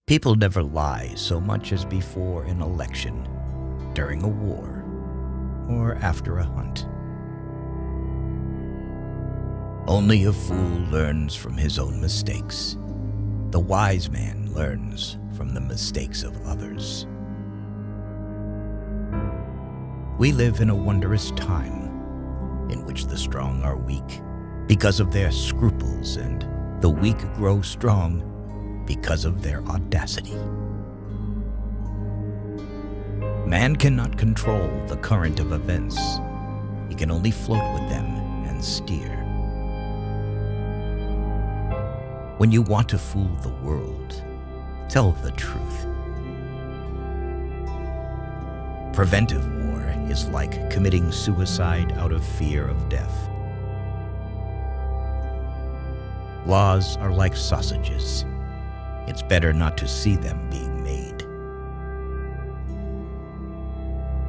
People never lie so much as before an election, during a war, or after a hunt. Only a fool learns from his own mistakes. The wise man learns from the mistakes of others. We live in a wondrous time in which the strong are weak because of their scruples, and the weak grow strong because of their audacity. Man cannot control the current of events. He can only float with them and steer. When you want to fool the world, tell the truth. Preventive war is like committing suicide out of fear of death. Laws are like sausages. It's better not to see them being made.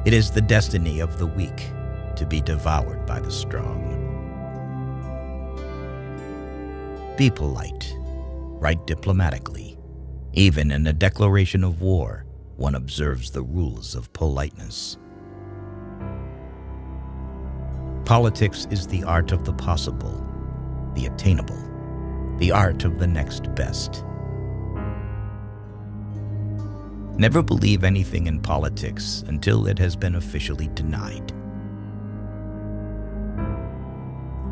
It is the destiny of the weak to be devoured by the strong. Be polite. Write diplomatically. Even in a declaration of war, one observes the rules of politeness. Politics is the art of the possible, the attainable, the art of the next best. Never believe anything in politics until it has been officially denied.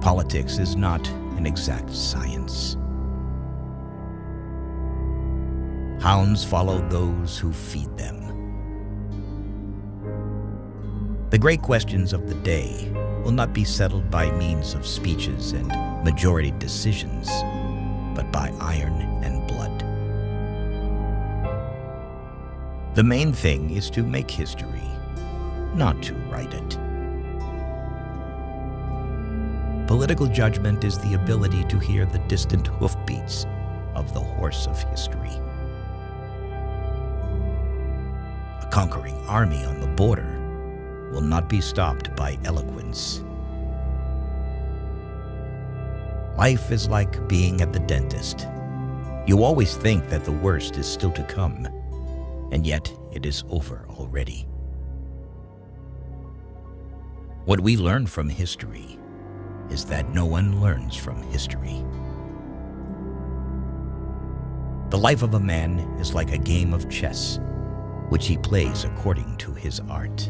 Politics is not an exact science. Hounds follow those who feed them. The great questions of the day will not be settled by means of speeches and majority decisions, but by iron and blood. The main thing is to make history, not to write it. Political judgment is the ability to hear the distant hoofbeats of the horse of history. A conquering army on the border will not be stopped by eloquence. Life is like being at the dentist. You always think that the worst is still to come, and yet it is over already. What we learn from history is that no one learns from history. The life of a man is like a game of chess, which he plays according to his art.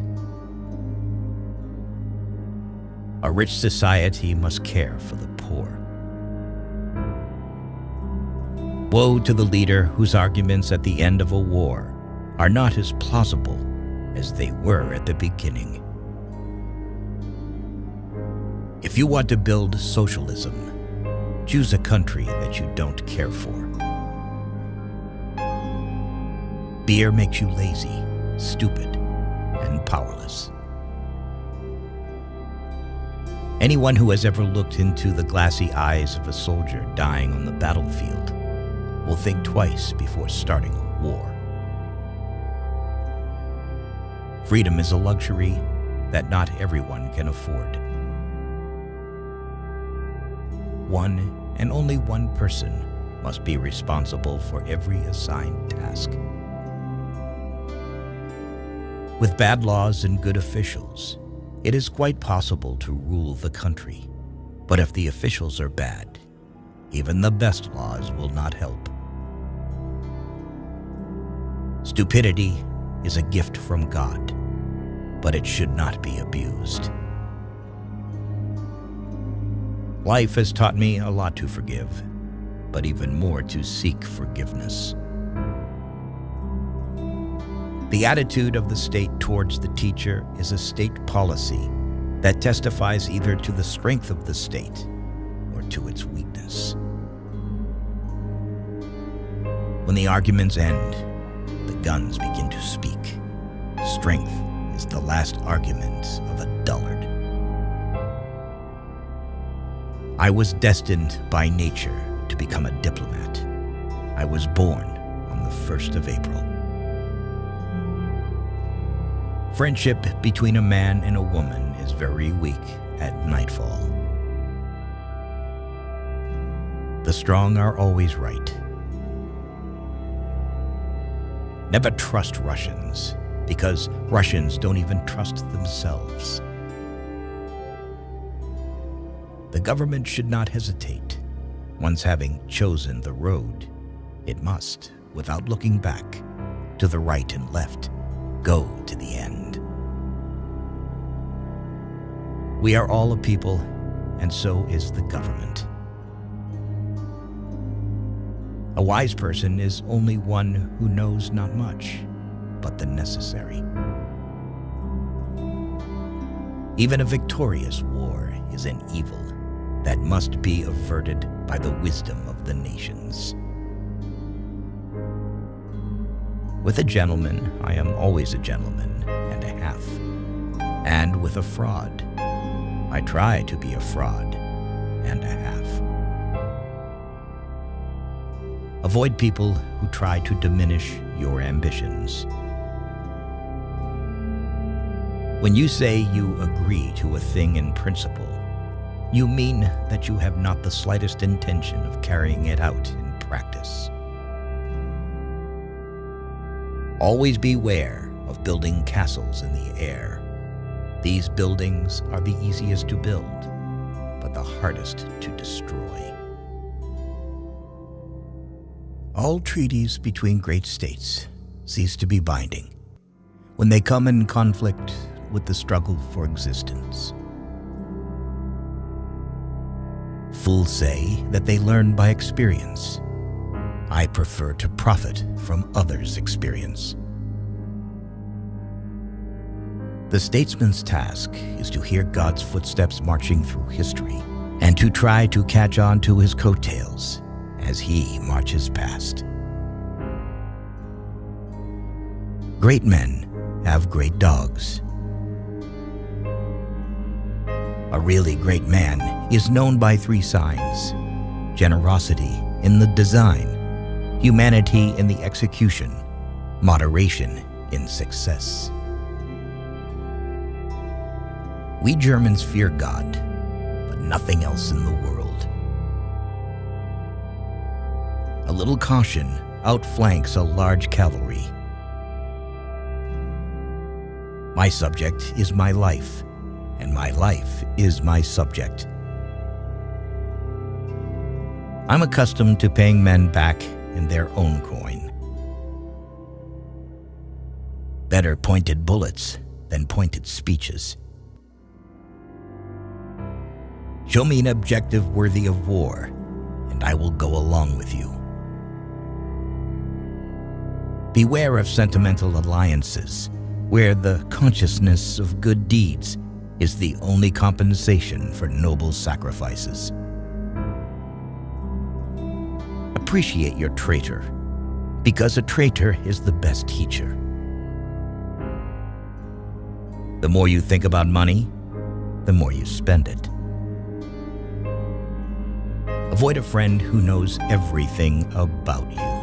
A rich society must care for the poor. Woe to the leader whose arguments at the end of a war are not as plausible as they were at the beginning. If you want to build socialism, choose a country that you don't care for. Beer makes you lazy, stupid, and powerless. Anyone who has ever looked into the glassy eyes of a soldier dying on the battlefield will think twice before starting a war. Freedom is a luxury that not everyone can afford. One and only one person must be responsible for every assigned task. With bad laws and good officials, it is quite possible to rule the country. But if the officials are bad, even the best laws will not help. Stupidity is a gift from God, but it should not be abused. Life has taught me a lot to forgive, but even more to seek forgiveness. The attitude of the state towards the teacher is a state policy that testifies either to the strength of the state or to its weakness. When the arguments end, the guns begin to speak. Strength is the last argument of a dullard. I was destined by nature to become a diplomat. I was born on the 1st of April. Friendship between a man and a woman is very weak at nightfall. The strong are always right. Never trust Russians, because Russians don't even trust themselves. The government should not hesitate. Once having chosen the road, it must, without looking back, to the right and left, go to the end. We are all a people, and so is the government. A wise person is only one who knows not much, but the necessary. Even a victorious war is an evil that must be averted by the wisdom of the nations. With a gentleman, I am always a gentleman and a half. And with a fraud, I try to be a fraud and a half. Avoid people who try to diminish your ambitions. When you say you agree to a thing in principle, you mean that you have not the slightest intention of carrying it out in practice. Always beware of building castles in the air. These buildings are the easiest to build, but the hardest to destroy. All treaties between great states cease to be binding when they come in conflict with the struggle for existence. Fools say that they learn by experience. I prefer to profit from others' experience. The statesman's task is to hear God's footsteps marching through history and to try to catch on to his coattails as he marches past. Great men have great dogs. A really great man is known by 3 signs: generosity in the design, humanity in the execution, moderation in success. We Germans fear God, but nothing else in the world. A little caution outflanks a large cavalry. My subject is my life, and my life is my subject. I'm accustomed to paying men back in their own coin. Better pointed bullets than pointed speeches. Show me an objective worthy of war, and I will go along with you. Beware of sentimental alliances, where the consciousness of good deeds is the only compensation for noble sacrifices. Appreciate your traitor, because a traitor is the best teacher. The more you think about money, the more you spend it. Avoid a friend who knows everything about you.